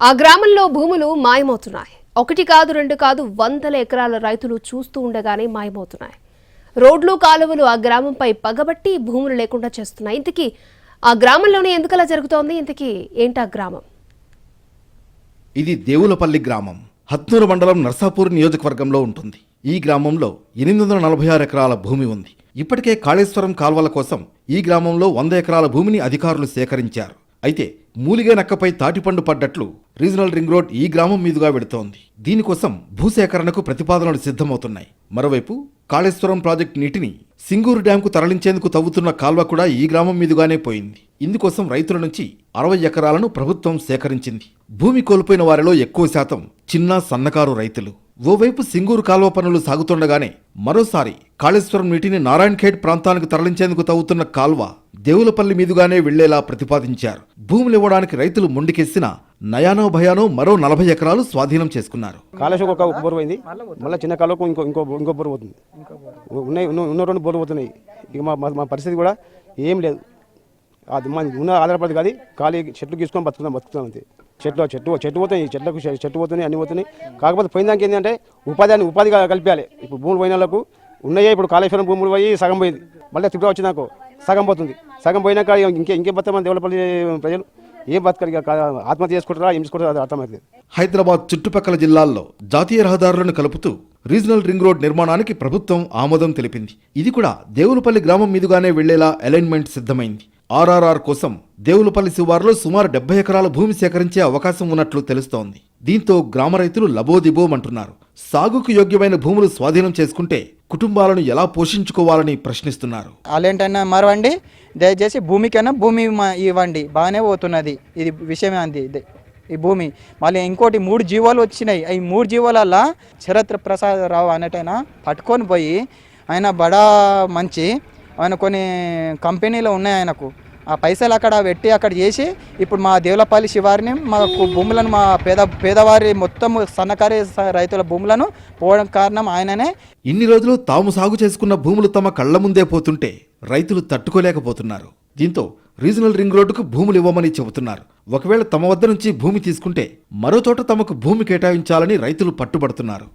ఆ గ్రామంలో భూములు మాయమవుతున్నాయి. ఒకటి కాదు, రెండు కాదు, వందల ఎకరాల రైతులు చూస్తూ ఉండగానే మాయమవుతున్నాయి. రోడ్లు, కాలువలు ఆ గ్రామంపై పగబట్టి భూములు లేకుండా చేస్తున్నాయి. ఇంతకీ ఆ గ్రామంలోనే ఎందుకలా జరుగుతోంది? ఇంతకీ ఏంటా గ్రామం? ఇది దేవులపల్లి గ్రామం. హత్నూరు మండలం నర్సాపూర్ నియోజకవర్గంలో ఉంటుంది. ఈ గ్రామంలో 846 ఎకరాల భూమి ఉంది. ఇప్పటికే కాళేశ్వరం కాల్వల కోసం ఈ గ్రామంలో 100 ఎకరాల భూమిని అధికారులు సేకరించారు. అయితే మూలిగే నక్కపై తాటిపండు పడ్డట్లు రీజనల్ రింగ్ రోడ్ ఈ గ్రామం మీదుగా వెడుతోంది. దీనికోసం భూసేకరణకు ప్రతిపాదనలు సిద్ధమవుతున్నాయి. మరోవైపు కాళేశ్వరం ప్రాజెక్టు నీటిని సింగూరు డ్యాంకు తరలించేందుకు తవ్వుతున్న కాల్వ కూడా ఈ గ్రామం మీదుగానే పోయింది. ఇందుకోసం రైతుల నుంచి 60 ఎకరాలను ప్రభుత్వం సేకరించింది. భూమి కోల్పోయిన వారిలో ఎక్కువ శాతం చిన్న సన్నకారు రైతులు. ఓవైపు సింగూరు కాల్వ పనులు సాగుతుండగానే మరోసారి కాళేశ్వరం నీటిని నారాయణఖేడ్ ప్రాంతానికి తరలించేందుకు తవ్వుతున్న కాల్వ దేవులపల్లి మీదుగానే వెళ్లేలా ప్రతిపాదించారు. భూములు ఇవ్వడానికి రైతులు మొండికెసిన నయానో భయానో మరో 40 ఎకరాలు స్వాధీనం చేసుకున్నారు. కాళేశ్వరం ఒక బోరు పోయింది, మళ్ళీ చిన్న కాలువకు ఇంకో బోరు పోతుంది. ఉన్న 2 బోర్లు పోతున్నాయి. ఇక మా పరిస్థితి కూడా ఏం లేదు. అది ఉన్న ఆధారపడి కాదు, ఖాళీ చెట్లు తీసుకొని బతుకుతాం అంతే. చెట్టు పోతాయి, చెట్టు పోతున్నాయి, అన్ని పోతున్నాయి. కాకపోతే పోయిన దానికి ఏంటంటే ఉపాధి కల్పించాలి. ఇప్పుడు భూములు పోయిన వాళ్ళకు ఉన్నాయే. ఇప్పుడు కాళేశ్వరం భూములు పోయి సగం పోయింది, మళ్ళీ తిప్పుగా వచ్చినాకో సగం పోతుంది. సగం పోయినాక ఇంకేం బతాం దేవులపల్లి ప్రజలు ఏం బతకాలి? ఆత్మహత్య చేసుకుంటారా, ఏం చేసుకుంటారా అది అర్థమవుతుంది. హైదరాబాద్ చుట్టుపక్కల జిల్లాల్లో జాతీయ రహదారులను కలుపుతూ రీజనల్ రింగ్ రోడ్ నిర్మాణానికి ప్రభుత్వం ఆమోదం తెలిపింది. ఇది కూడా దేవులపల్లి గ్రామం మీదుగానే వెళ్లేలా అలైన్మెంట్ సిద్ధమైంది. ఆర్ఆర్ఆర్ కోసం దేవులపల్లి శివారులో సుమారు 70 ఎకరాల భూమి సేకరించే అవకాశం ఉన్నట్లు తెలుస్తోంది. దీంతో గ్రామ రైతులు లబోదిబోమంటున్నారు. సాగుకు యోగ్యమైన భూములు స్వాధీనం చేసుకుంటే కుటుంబాలను ఎలా పోషించుకోవాలని ప్రశ్నిస్తున్నారు. అలాంటైనా మరవండి, దయచేసి భూమికైనా భూమి ఇవ్వండి. బాగానే పోతున్నది, ఇది విషయమే అంది ఈ భూమి. మళ్ళీ ఇంకోటి 3 జీవోలు వచ్చినాయి. ఈ 3 జీవోలల్లా శరత్ ప్రసాద్ రావు అనేటైనా పట్టుకొని పోయి ఆయన బడా మంచి ఆయన కొన్ని కంపెనీలు ఉన్నాయి. ఆయనకు ఆ పైసలు అక్కడ పెట్టి అక్కడ చేసి ఇప్పుడు మా దేవులపల్లి శివారిని మా భూములను మా పేదవారి మొత్తం సన్నకారు రైతుల భూములను పోవడం కారణం ఆయననే. ఇన్ని రోజులు తాము సాగు చేసుకున్న భూములు తమ కళ్ల ముందే పోతుంటే రైతులు తట్టుకోలేకపోతున్నారు. దీంతో రీజనల్ రింగ్ రోడ్డుకు భూములు ఇవ్వమని చెబుతున్నారు. ఒకవేళ తమ వద్ద నుంచి భూమి తీసుకుంటే మరో చోట తమకు భూమి కేటాయించాలని రైతులు పట్టుబడుతున్నారు.